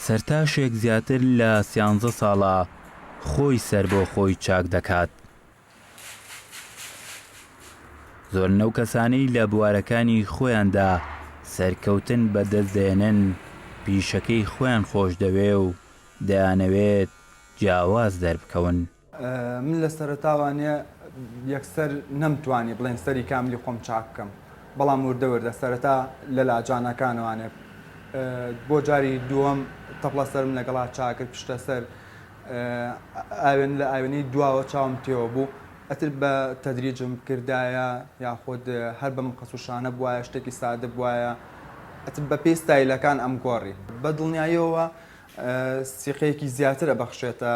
سەرتاشێک زیاتر لە 13 ساڵە خۆی سەر بۆ خۆی چاک دەکات. زۆر نەو کەسانەی لە بوارەکانی خۆیاندا سەرکەوتن بەدەست دێنن پیشەکەی خۆیان خۆش دەوێ و دەیانەوێت جیاواز دەربکەون. من لە سەرەتاوانێ یەکسەر نەمتوانی بڵێن سەری کاملی خۆم چاک بکەم، بەڵام وردەوردە سەرەتا لە لاجانەکانوانێ بۆ جاری دووەم تەپڵە سەرم لەگەڵا چاکرد پشتە سەر لە ئاوێنەی دواوە چاوم تێوە بوو. ئەتر بە تەدریجم کردایە یاخود هەر بەم قەسوشانە بواە شتێکی سادە بواە ئەتر بە پێی ستایلەکان ئەم گۆڕی بە دڵنیاییەوە سیقەیەکی زیاترە بەخشێتە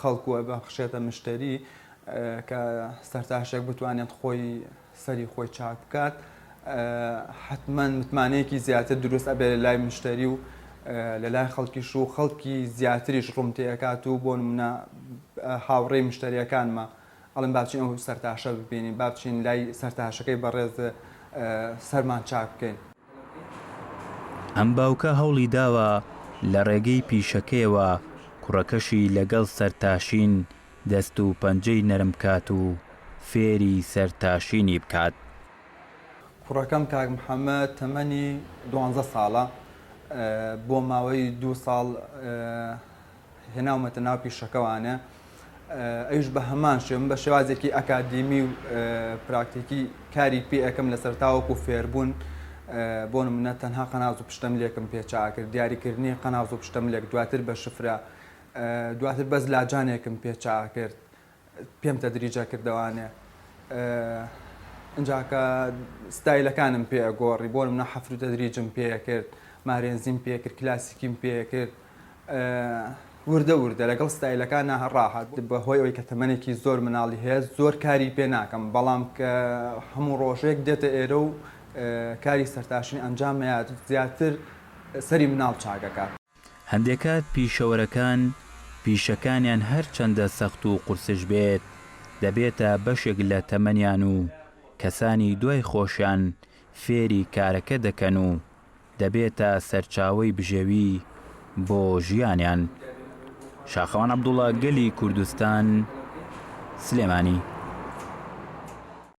خەڵکووە بەخشێتە مشتری کە سەرتاشێک بتوانێت خۆی سەری خۆی چاک بکات. حتمما متمانەیەکی زیاتر دروست ئەبێ لە لای مشتری و لە لای خەڵکیش و خەڵکی زیاتریش ڕوونتێکات و بۆ نمونە هاوڕێی مشتریەکانمە ئەڵێن باچین ئەو سەرتاشە ببینین، با بچین لای سەرتاشەکەی بەڕێز سەرمان چاک بکەین. ئەم باوکە هەوڵی داوە لە ڕێگەی پیشەکەیەوە کوڕەکەشی لەگەڵ سەرتاشین دەست و پەنجەی نەرم بکات و فێری سەرتاشینی بکات. کوڕەکەم کاک محەممەد تەمەنی 12 ساڵە، بۆ ماوەی 2 ساڵ هێناومەتە ناو پیشەکەوانە. ئەوش بە هەمان شێوە بە شێوازێکی ئەکادیمی و پراکتیکی کاری پێ ئەەکەم لەسەر تاوەکو فێربوون. بۆ نمونە تەنها قەناز و پشتەم لێکم پێچاکرد، دیاریکردنی قەناز و پشتەم لێک، دواتر بە شفرە، دواتر بەس لاجانێکم پێچاکرد، پێم تەدریجە کردوانێ. ئەنجاکە ستایلەکانم پێ ئەگۆڕی، بۆ نمونە حەفر و تەدریجم پێکرد، مارێنزیم پێکرد، کلاسیکیم پێکرد، وردە وردە لەگەڵ ستایلەکان ڕاحەت بەهۆی ئەوەی کە تەمەنێکی زۆر مناڵی هەیە زۆر کاری پێ ناکەم، بەڵام کە هەموو ڕۆژێک دێتە ئێرە و کاری سەرتاشین ئەنجامەیە زیاتر سەری مناڵ چاکەکات. هەندێک کات پیشەوەرەکان پیشەکانیان هەر چەندە سەخت و قورسش بێت دەبێتە بەشێک لە تەمەنیان و کەسانی دوای خۆشیان فێری کارەکە دەکەن و دەبێتە سەرچاوەی بژێوی بۆ ژیانیان. شاخەوان عەبدوڵڵا، گەلی کوردستان، سلێمانی.